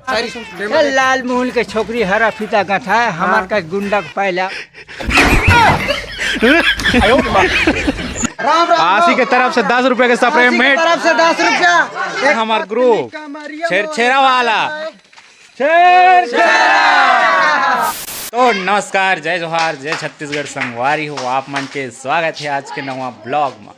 लाल मोहन के छोकरी हरा फीता गाथा है हमार का गुंडा पहला आशी के तरफ से 10 रुपए के स्प्रे में तरफ से 10 रुपया हमार ग्रुप छेरा वाला तो नमस्कार, जय जोहार, जय छत्तीसगढ़ संगवारी हो। आप मन के स्वागत है आज के नवा ब्लॉग में।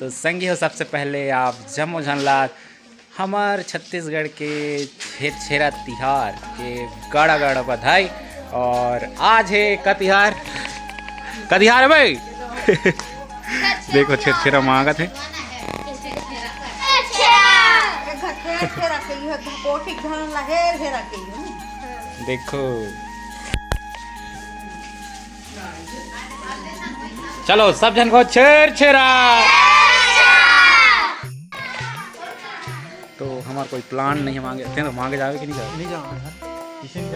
तो संगी हो, सबसे पहले आप जमो झनलात हमार छत्तीसगढ़ के छेरा तिहार के गड़ा गड़ा बधाई। और आज है कतिहार है भाई देखो छेरा मांगत है। देखो चलो सब जन को छेरा। तो हमारा कोई प्लान नहीं है मांगे थे तो मांगे जावे कि नहीं जावे? नहीं जाओ किसी ने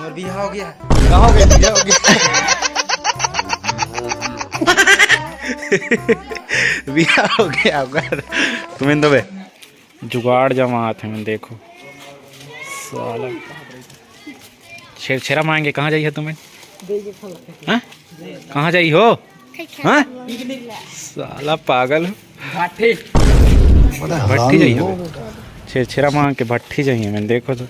और बियाह हो गया कहाँ हो गया बियाह हो गया अगर तुम्हें दबे जुगाड़ जमा थे। मैं देखो साला छेरा मांगे। कहाँ जाइए तुम्हें? हाँ कहाँ जाई हो? हाँ साला पागल भट्टी जाइए छेरा मांग के भट्टी जाइए। मैंने देखो तो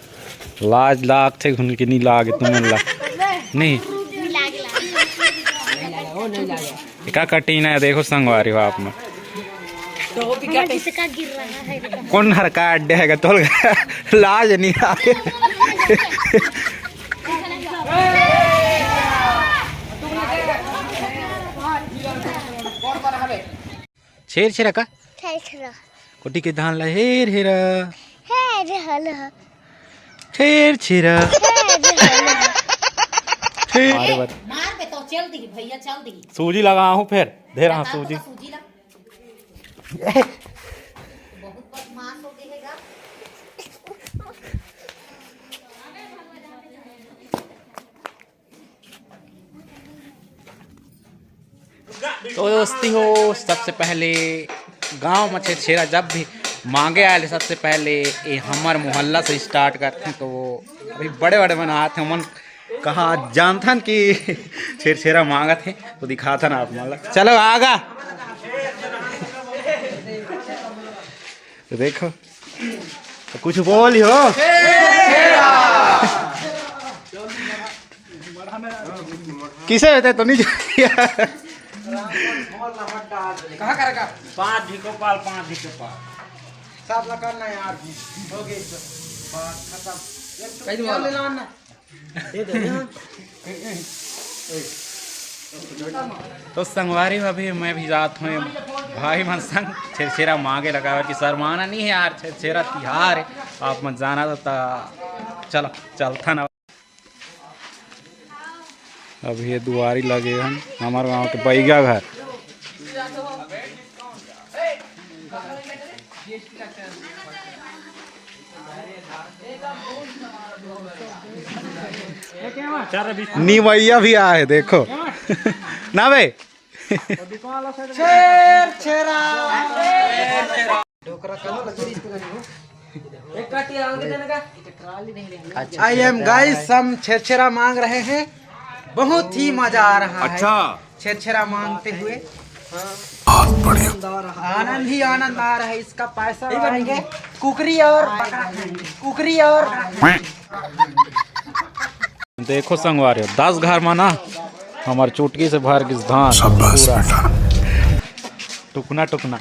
लाज लाग थे घुन के नहीं लागे तुम्हें नहीं क्या कटीन है। देखो संगवारी हो आप में कौन हर का अड्डे है तो लाज नहीं आगे छेरा का कोटी के धान ला हेर हेरा छेरा सूजी लगा हूँ फिर दे रहा सूजी। तो दोस्ती हो, सबसे पहले गांव में छेरा जब भी मांगे आए सबसे पहले ये हमार मोहल्ला से स्टार्ट करते हैं। तो वो अभी बड़े बड़े बनाते हैं। मन कहा जानथन कि छेरा मांगा थे तो दिखाता ना आप मतलब। चलो आगा तो देखो तो कुछ बोल हो किसे होते तो नहीं कहाँ करेगा 5 ढिको पाल सब करना यार हो गई बात खत्म कई दिन ले लाना दे दे तो संगवारी में भी मैं भी जात हूँ भाई मन संग छेरा मांगे लगा कि शर्माना नहीं है यार छेरा तिहार है आप मत जाना तो चलो चलता ना। अभी ये दुआरी लगे हम हमारे गांव के बैगा घर। निवैया भी आए देखो ना भाई छेरा आई एम गाइस हम छेरा मांग रहे हैं। बहुत ही मजा आ रहा है। अच्छा छेरा मांगते हुए आनंद ही आनंद आ रहा है। इसका पैसा आएंगे कुकरी और देखो संगवार 10 घर माना हमार चुटकी से भर के धान पूरा टुकना टुकना।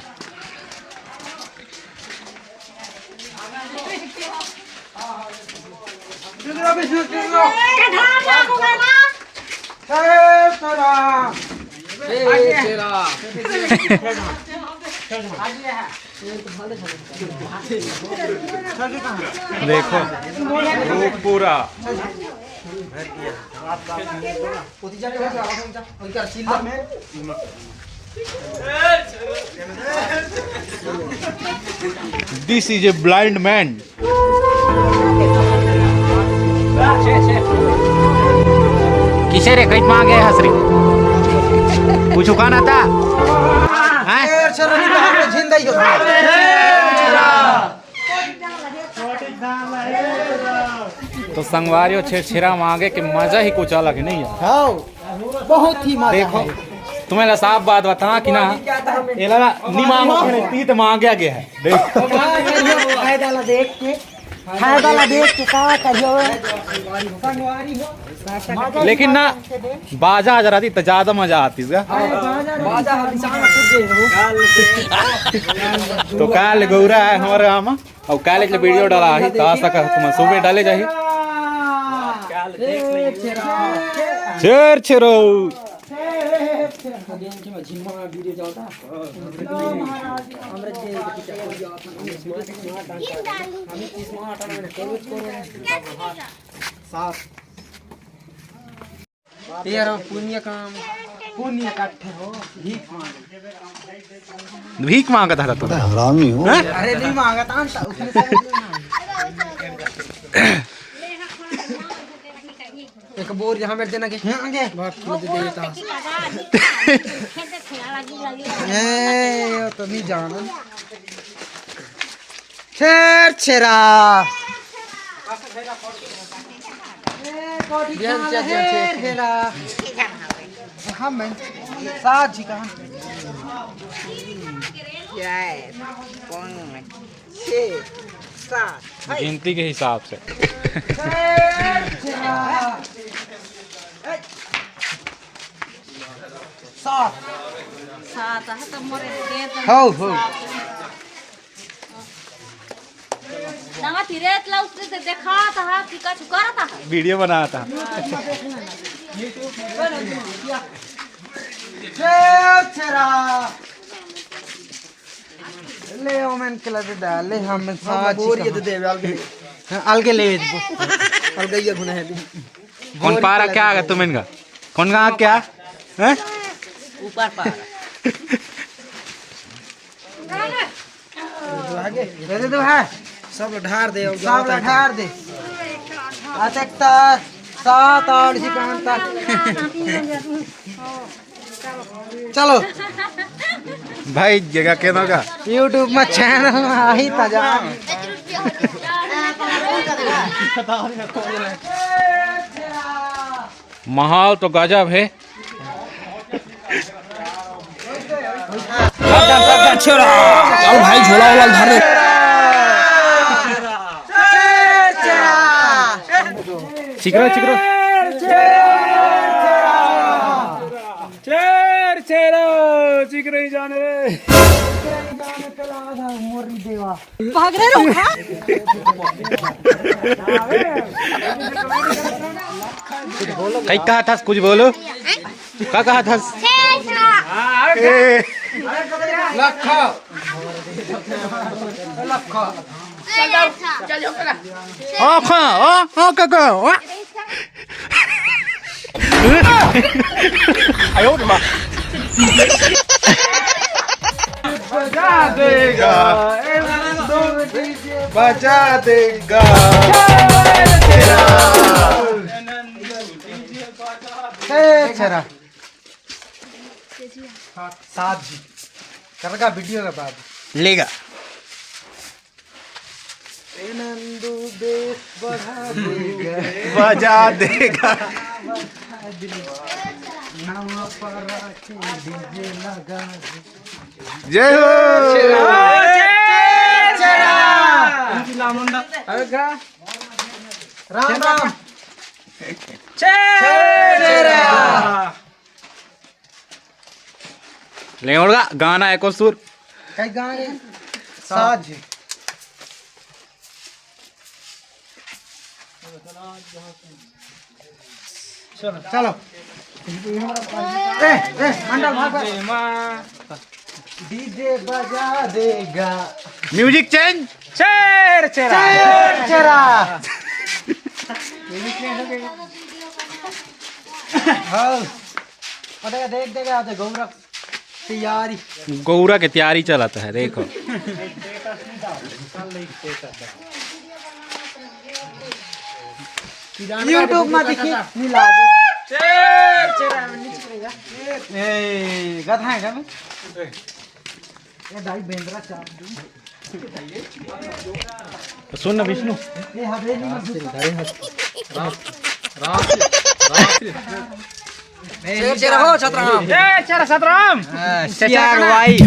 देखो पूरा this is a blind man. किसे रे कहीं मांगे हसरी कुछ खाना था तो संगवारियों छेड़ा मांगे कि मजा ही कुछ अलग है नहीं है। हाँ बहुत ही मजा देखो है। तुम्हें साफ बात बता कि ना ये लगा नहीं मांगो तीत मांगा गया है। देखो फायदा ला देख के का करियो संगवारी हो। लेकिन ना बाजा जरा थी तो ज्यादा मजा आती इसका। तो काल गौरा है हमारे यहाँ और काल के वीडियो डाला है तो आ सका तुम सुबह डाले जाही शेर छेरो तेरा पुण्य काम पुण्य इकट्ठे हो भीख मांगा था तू हरामी हो। अरे नहीं मांगा था उसने एक बोर जहाँ बैठ देना के आगे ये तो नहीं जाना छेर छेरा हम साथ जी कहाँ गिनती के हिसाब से हो हो देखा था कि का चुका था वीडियो बनाया था। ले ओमेन के लदे डाले हम साथ बोर ये दे अलगे ले अलगे ये गुना है कौन पारा क्या आ गया तुम इनका कौन कहा क्या है ऊपर पारा आगे दे दो है सब ढार दे सब ढार दे अतकता 7 8 जी कान तक चलो भाई जगह के ना का YouTube में चैनल आई ताजा माहौल तो गजब है। चल भाई झोला वाला धर दे। चिकरो चिकरो चेर चेरो चिकरो ही जाने रे भाग रहे हो कहीं कहा था कुछ बोलो क्या कहा था लखा हाँ हाँ हाँ क्या आयो माँ बजा देगा बजा देगा छेरा साथ जी करेगा वीडियो का बाद लेगा नंदू बेस बढ़ा देगा बजा देगा नवा पर डीजे लगा जय हो राम राम ले होगा गाना एक और सुर कई गाने साज चलो चलो मंडल भाग डीजे बजा देगा म्यूजिक चेंज चेर चेरा हाँ पता देख देगा आज गौरव तैयारी गौरा के तैयारी चलाता है देखो यूट्यूब में देखिए मिला दे ए गधा है क्या मैं ये दाई बेंद्रा चाप दूं सुन ना विष्णु, ये हवेली में शेर हो छतराम, चल सतराम यार भाई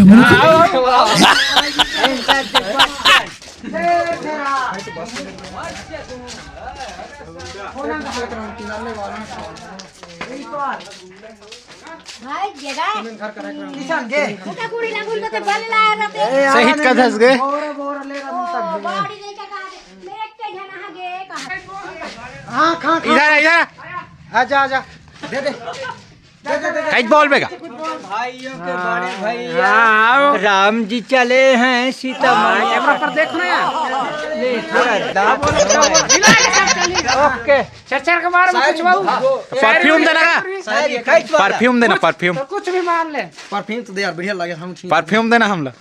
भाई जगह किसान के उठा कुड़ी ना कुड़ी तो बल लाया रहते शहीद का धस गए। बोर ले रहा बॉडी नहीं का मैं एक के जना गे कहां हां खा इधर इधर आजा आजा दे दे कई बॉल बेगा। भाइयों के बड़े भैया राम जी चले हैं सीता माँ पर देखो ना यार ले थोड़ा दाब ओके चर्चा के बारे में कुछ बाबू परफ्यूम देना का, परफ्यूम देना, परफ्यूम कुछ भी मान ले परफ्यूम तो दे यार बढ़िया लगे हम परफ्यूम देना हम लोग।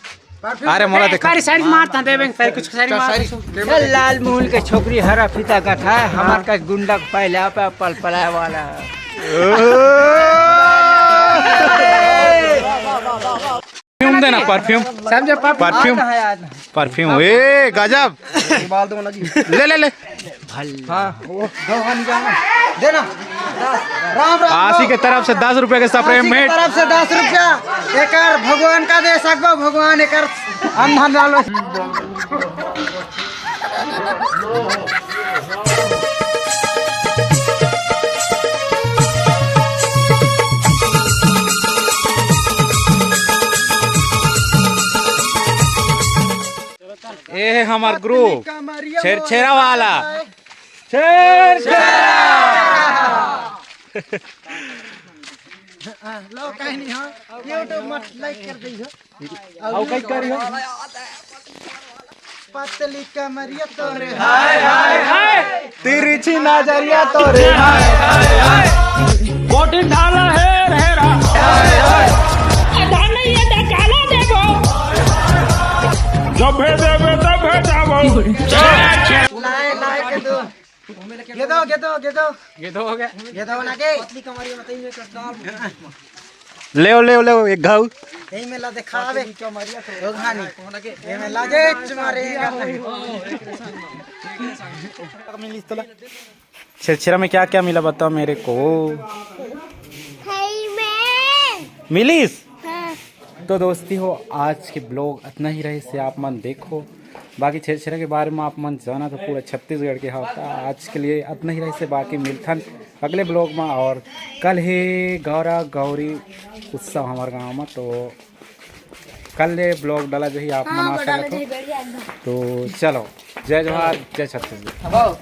अरे मोला देखा सारी सारी मारता देवेंगे सारी कुछ सारी मार लाल मूल के छोकरी हरा फीता का था हमार का गुंडा पहले पे पल पलाया वाला परफ्यूम देना, परफ्यूम समझे पापा परफ्यूम परफ्यूम। ए गजब, बाल दो ना जी ले ले ले हाँ वो भगवान जाना देना राम राम आशी के तरफ से 10 रुपए के स्प्रे में तरफ से 10 रुपया एकर भगवान का दे सकबो भगवान एकर अंधन डालो ये है हमार ग्रुप छेरछेरा वाला लो कहीं नहीं हां यूट्यूब मत लाइक कर दीजिए आओ कई करी हो पतली कमरिया तोरे हाय हाय हाय तिरछी नजरिया तोरे हाय हाय हाय कोटी ढाला है हेरा हाय हाय ढाल ये काला देबो जब देबे तब जाबो लाए लाए के दो ये दो ये दो ये दो ये तो हो गया ये दो ना के पतली कमरिया मत ही कर डाल ले ले ले एक घाव यही में ला दिखावे कमरिया तो घानी ये में लाजे तुम्हारे छेरछेरा में क्या क्या मिला बताओ मेरे को। मिलीस तो दोस्ती हो आज के ब्लॉग इतना ही रहे से आप मन देखो, बाकी छेरछेरा के बारे में आप मन जाना तो पूरा छत्तीसगढ़ के होता। आज के लिए इतना ही रहे से बाकी मिलथन अगले ब्लॉग में। और कल है गौरा गौरी उत्सव हमारे गांव में, तो कल ये ब्लॉग डाला जो ही आप मना सकते हो। तो चलो जय जोहार जय छत्तीसगढ़।